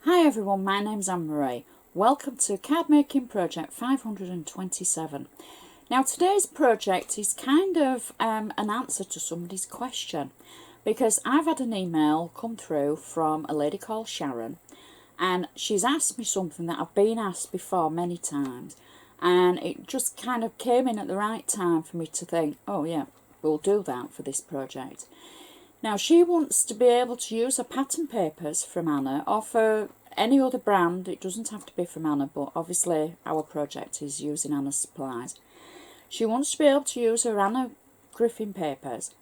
Hi everyone, my name's Anne-Marie. Welcome to Card Making Project 527. Now today's project is kind of an answer to somebody's question, because I've had an email come through from a lady called Sharon, and she's asked me something that I've been asked before many times, and it just kind of came in at the right time for me to think, oh yeah, we'll do that for this project. Now she wants to be able to use her pattern papers from Anna or for any other brand. It doesn't have to be from Anna, but obviously our project is using Anna's supplies. She wants to be able to use her Anna Griffin papers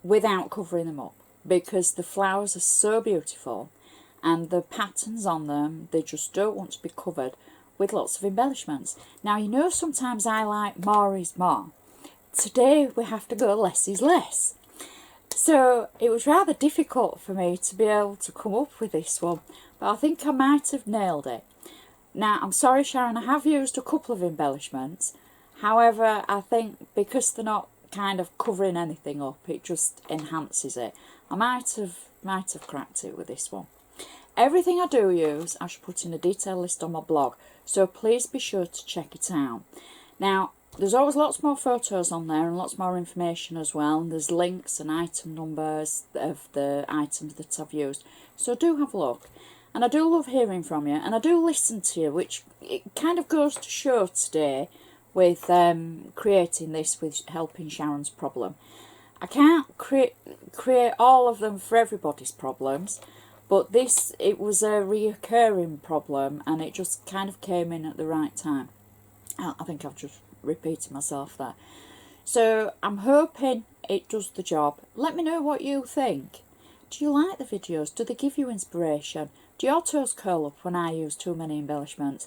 without covering them up, because the flowers are so beautiful and the patterns on them, they just don't want to be covered with lots of embellishments. Now you know sometimes I like more is more. Today we have to go less is less. So it was rather difficult for me to be able to come up with this one, but I think I might have nailed it. Now, I'm sorry Sharon, I have used a couple of embellishments. However, I think because they're not kind of covering anything up, it just enhances it. I might have cracked it with this one. Everything I do use, I should put in a detailed list on my blog, so please be sure to check it out. Now, there's always lots more photos on there and lots more information as well, and there's links and item numbers of the items that I've used, so do have a look. And I do love hearing from you, and I do listen to you, which it kind of goes to show today with creating this, with helping Sharon's problem. I can't create all of them for everybody's problems, but this, it was a reoccurring problem and it just kind of came in at the right time. I think I've just repeated myself there. So I'm hoping it does the job. Let me know what you think. Do you like the videos? Do they give you inspiration? Do your toes curl up when I use too many embellishments?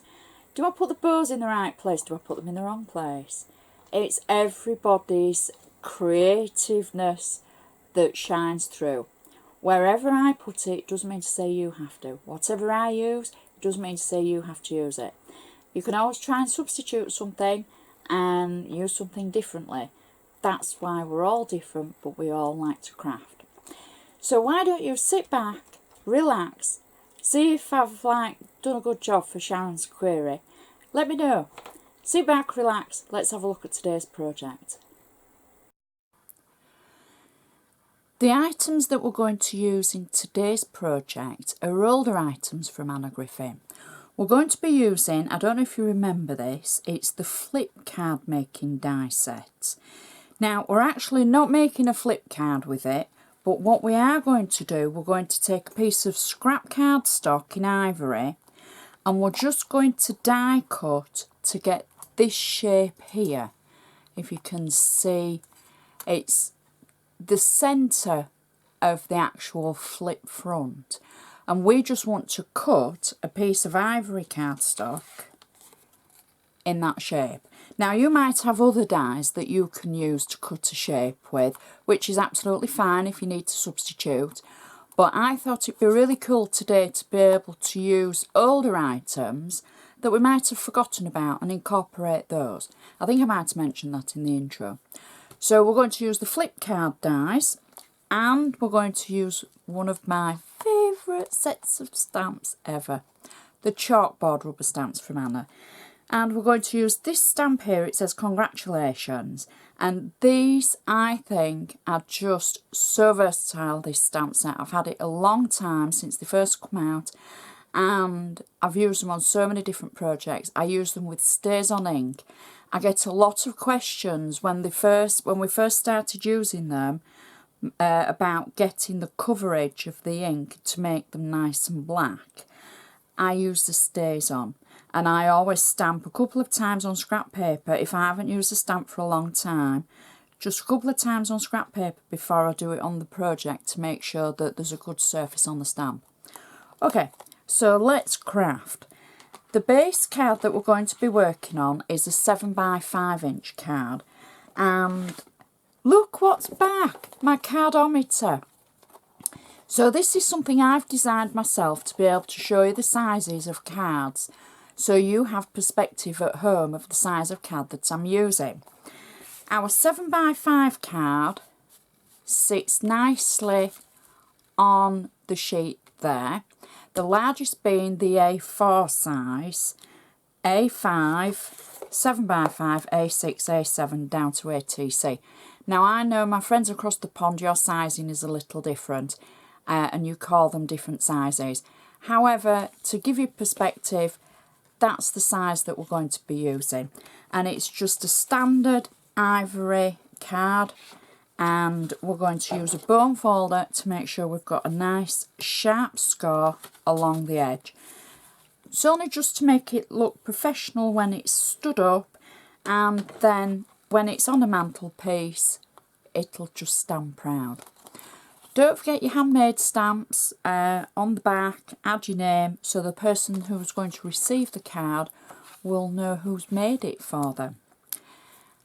Do I put the bows in the right place? Do I put them in the wrong place? It's everybody's creativeness that shines through. Wherever I put it doesn't mean to say you have to. Whatever I use, it doesn't mean to say you have to use it. You can always try and substitute something and use something differently. That's why we're all different, but we all like to craft. So why don't you sit back, relax, see if I've done a good job for Sharon's query. Let me know. Sit back, relax, let's have a look at today's project. The items that we're going to use in today's project are older items from Anna Griffin. We're going to be using, I don't know if you remember this, it's the flip card making die set. Now, we're actually not making a flip card with it, but what we are going to do, we're going to take a piece of scrap cardstock in ivory, and we're just going to die cut to get this shape here. If you can see, it's the centre of the actual flip front. And we just want to cut a piece of ivory cardstock in that shape. Now you might have other dies that you can use to cut a shape with, which is absolutely fine if you need to substitute. But I thought it'd be really cool today to be able to use older items that we might have forgotten about and incorporate those. I think I might have mentioned that in the intro. So we're going to use the flip card dies, and we're going to use one of my favourite sets of stamps ever, the chalkboard rubber stamps from Anna. And we're going to use this stamp here. It says congratulations, and these I think are just so versatile, this stamp set. I've had it a long time, since they first come out, and I've used them on so many different projects. I use them with stays on ink. I get a lot of questions when we first started using them about getting the coverage of the ink to make them nice and black. I use the stays on, and I always stamp a couple of times on scrap paper if I haven't used a stamp for a long time. Just a couple of times on scrap paper before I do it on the project to make sure that there's a good surface on the stamp. Okay, so let's craft. The base card that we're going to be working on is a 7x5" card, and look what's back, my cardometer. So this is something I've designed myself to be able to show you the sizes of cards, so you have perspective at home of the size of card that I'm using. Our 7x5 card sits nicely on the sheet there. The largest being the A4 size, A5, 7x5, A6, A7 down to ATC. Now I know my friends across the pond, your sizing is a little different and you call them different sizes. However, to give you perspective, that's the size that we're going to be using. And it's just a standard ivory card, and we're going to use a bone folder to make sure we've got a nice sharp score along the edge. It's only just to make it look professional when it's stood up, and then when it's on a mantelpiece it'll just stand proud. Don't forget your handmade stamps on the back. Add your name so the person who's going to receive the card will know who's made it for them.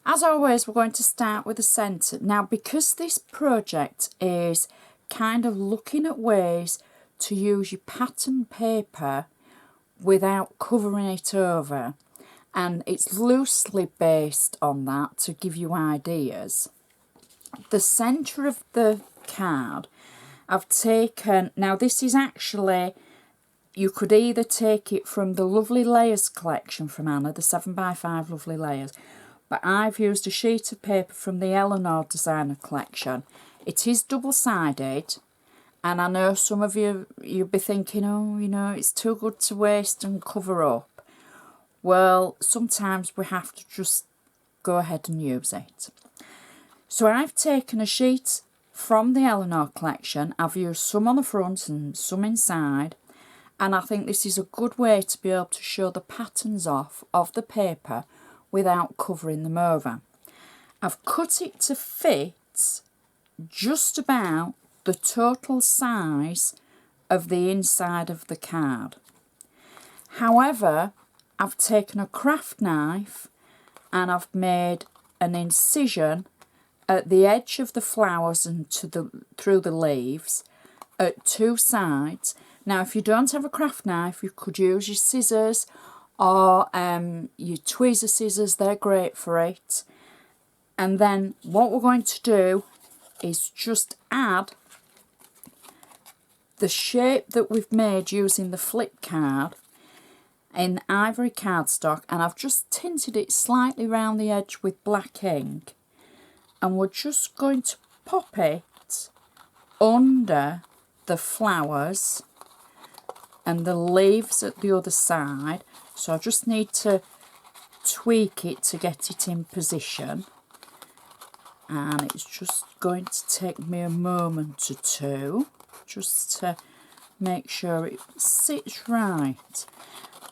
As always, we're going to start with the centre. Now, because this project is kind of looking at ways to use your pattern paper without covering it over, and it's loosely based on that to give you ideas, the centre of the card I've taken, now this is actually, you could either take it from the Lovely Layers collection from Anna, the 7x5 Lovely Layers, but I've used a sheet of paper from the Eleanor Designer collection. It is double-sided, and I know some of you'll be thinking, oh, you know, it's too good to waste and cover up. Well, sometimes we have to just go ahead and use it. So I've taken a sheet from the Eleanor collection. I've used some on the front and some inside, and I think this is a good way to be able to show the patterns off of the paper without covering them over. I've cut it to fit just about the total size of the inside of the card. However, I've taken a craft knife and I've made an incision at the edge of the flowers and through the leaves at two sides. Now, if you don't have a craft knife, you could use your scissors or your tweezer scissors. They're great for it. And then what we're going to do is just add the shape that we've made using the flip card in ivory cardstock, and I've just tinted it slightly round the edge with black ink, and we're just going to pop it under the flowers and the leaves at the other side. So I just need to tweak it to get it in position, and it's just going to take me a moment or two just to make sure it sits right.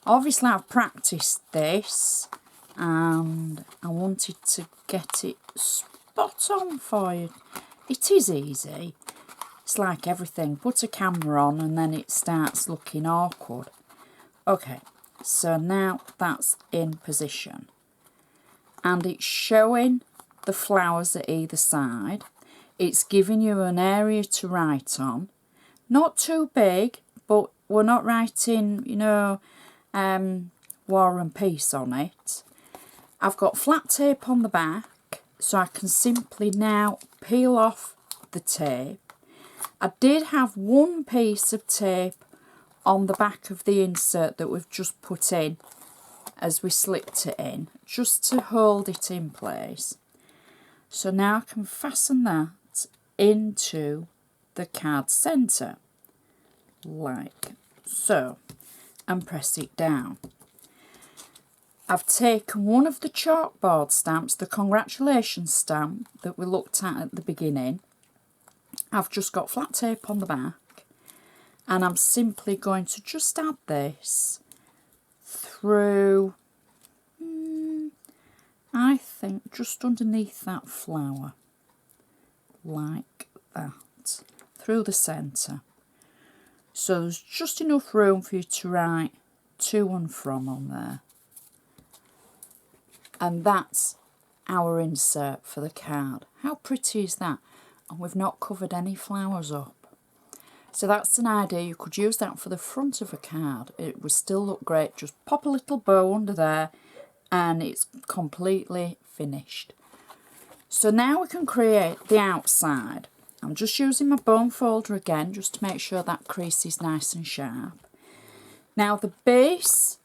Obviously I've practiced this and I wanted to get it spot on for you. It is easy. It's like everything. Put a camera on and then it starts looking awkward. Okay, so now that's in position. And it's showing the flowers at either side. It's giving you an area to write on. Not too big, but we're not writing, you know, War and Peace on it. I've got flat tape on the back, so I can simply now peel off the tape. I did have one piece of tape on the back of the insert that we've just put in as we slipped it in, just to hold it in place. So now I can fasten that into the card centre, like so, and press it down. I've taken one of the chalkboard stamps, the congratulations stamp that we looked at the beginning. I've just got flat tape on the back, and I'm simply going to just add this through, I think, just underneath that flower, like that, through the centre. So there's just enough room for you to write to and from on there. And that's our insert for the card. How pretty is that? And we've not covered any flowers up. So that's an idea. You could use that for the front of a card. It would still look great. Just pop a little bow under there and it's completely finished. So now we can create the outside. I'm just using my bone folder again just to make sure that crease is nice and sharp. Now the base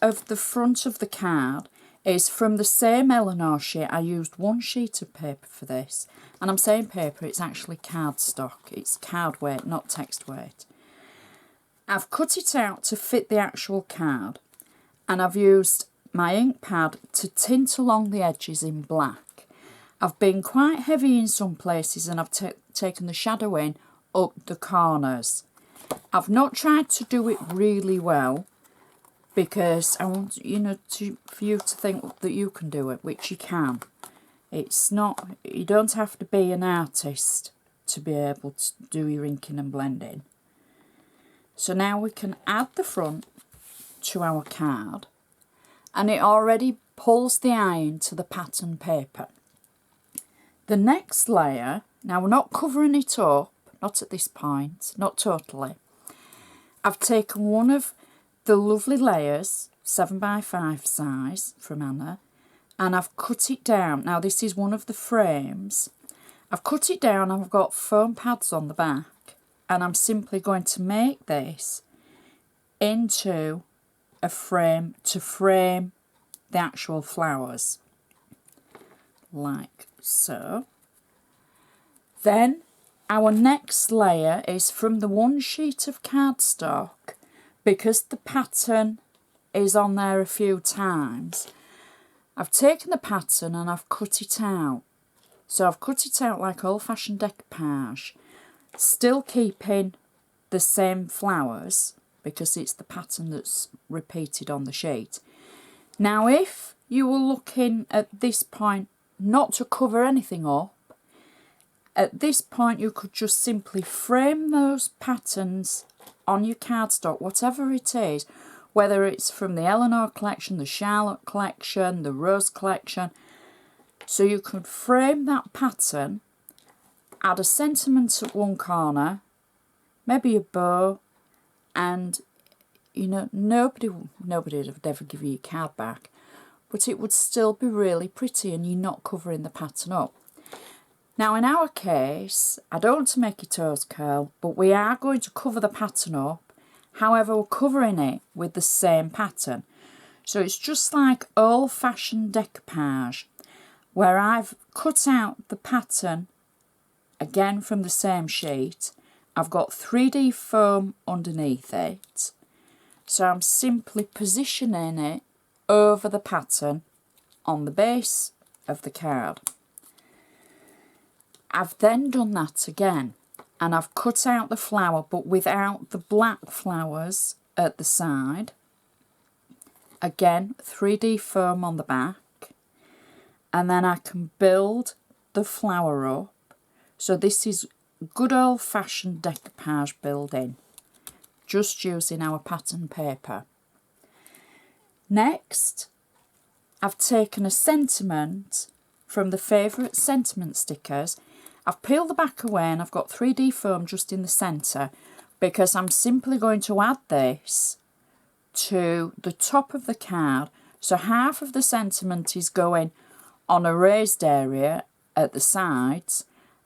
of the front of the card is from the same Eleanor sheet. I used one sheet of paper for this, and I'm saying paper, it's actually cardstock. It's card weight, not text weight. I've cut it out to fit the actual card, and I've used my ink pad to tint along the edges in black. I've been quite heavy in some places, and I've taken the shadow in up the corners. I've not tried to do it really well because I want for you to think that you can do it, which you can. It's not, you don't have to be an artist to be able to do your inking and blending. So now we can add the front to our card, and it already pulls the eye into the pattern paper. The next layer, now we're not covering it up, not at this point, not totally. I've taken one of the lovely layers, 7x5 size from Anna, and I've cut it down. Now this is one of the frames. I've cut it down, I've got foam pads on the back, and I'm simply going to make this into a frame to frame the actual flowers, like so. Then our next layer is from the one sheet of cardstock. Because the pattern is on there a few times, I've taken the pattern and I've cut it out. So I've cut it out like old-fashioned decoupage, still keeping the same flowers because it's the pattern that's repeated on the sheet. Now if you were looking at this point not to cover anything up, at this point you could just simply frame those patterns on your cardstock, whatever it is, whether it's from the Eleanor collection, the Charlotte collection, the Rose collection. So you could frame that pattern, add a sentiment at one corner, maybe a bow, and nobody would ever give you your card back, but it would still be really pretty and you're not covering the pattern up. Now in our case, I don't want to make your toes curl, but we are going to cover the pattern up. However, we're covering it with the same pattern. So it's just like old-fashioned decoupage, where I've cut out the pattern, again from the same sheet. I've got 3D foam underneath it. So I'm simply positioning it over the pattern on the base of the card. I've then done that again, and I've cut out the flower but without the black flowers at the side. Again, 3D foam on the back, and then I can build the flower up. So this is good old-fashioned decoupage building, just using our pattern paper. Next, I've taken a sentiment from the favourite sentiment stickers. I've peeled the back away and I've got 3D foam just in the centre because I'm simply going to add this to the top of the card. So half of the sentiment is going on a raised area at the sides,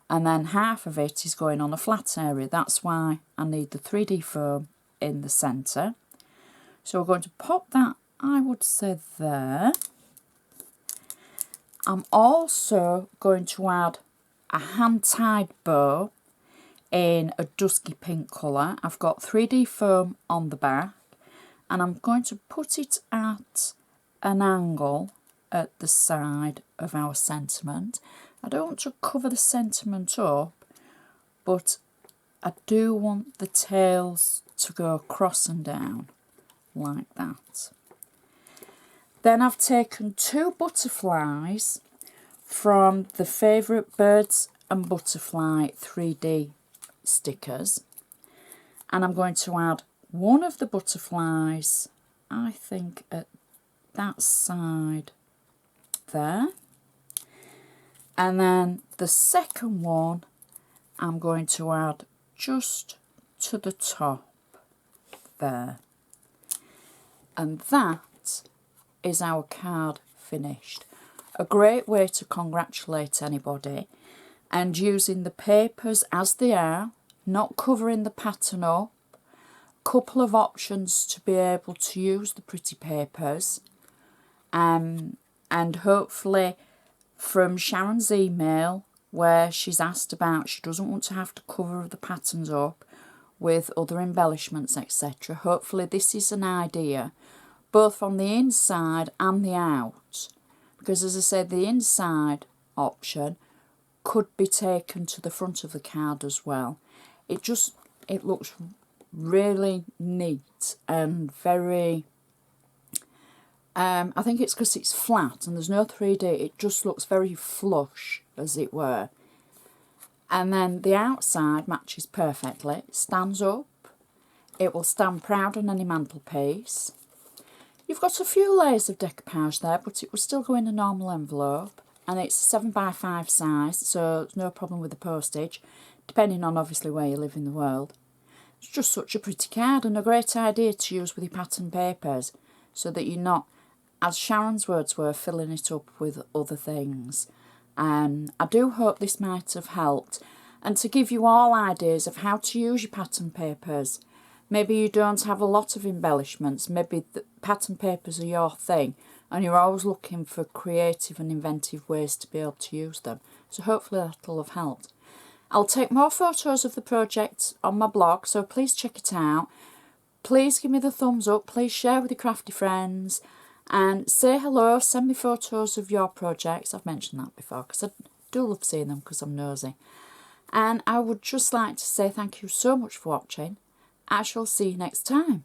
and then half of it is going on a flat area. That's why I need the 3D foam in the centre. So we're going to pop that, I would say, there. I'm also going to add a hand-tied bow in a dusky pink colour. I've got 3D foam on the back, and I'm going to put it at an angle at the side of our sentiment. I don't want to cover the sentiment up, but I do want the tails to go across and down like that. Then I've taken 2 butterflies from the favourite Birds and Butterfly 3D stickers, and I'm going to add one of the butterflies, I think at that side there, and then the second one I'm going to add just to the top there, and that is our card finished. A great way to congratulate anybody and using the papers as they are, not covering the pattern up. Couple of options to be able to use the pretty papers, and hopefully from Sharon's email where she's asked about she doesn't want to have to cover the patterns up with other embellishments, etc. Hopefully this is an idea both on the inside and the out, because as I said, the inside option could be taken to the front of the card as well. It looks really neat and very I think it's because it's flat and there's no 3D, it just looks very flush, as it were. And then the outside matches perfectly. It stands up, it will stand proud on any mantelpiece. You've got a few layers of decoupage there, but it will still go in a normal envelope, and it's a 7x5 size, so there's no problem with the postage, depending on obviously where you live in the world. It's just such a pretty card and a great idea to use with your pattern papers, so that you're not, as Sharon's words were, filling it up with other things. I do hope this might have helped, and to give you all ideas of how to use your pattern papers. Maybe you don't have a lot of embellishments, maybe the pattern papers are your thing, and you're always looking for creative and inventive ways to be able to use them. So hopefully that'll have helped. I'll take more photos of the project on my blog, so please check it out. Please give me the thumbs up, please share with your crafty friends, and say hello, send me photos of your projects. I've mentioned that before because I do love seeing them because I'm nosy. And I would just like to say thank you so much for watching. I shall see you next time.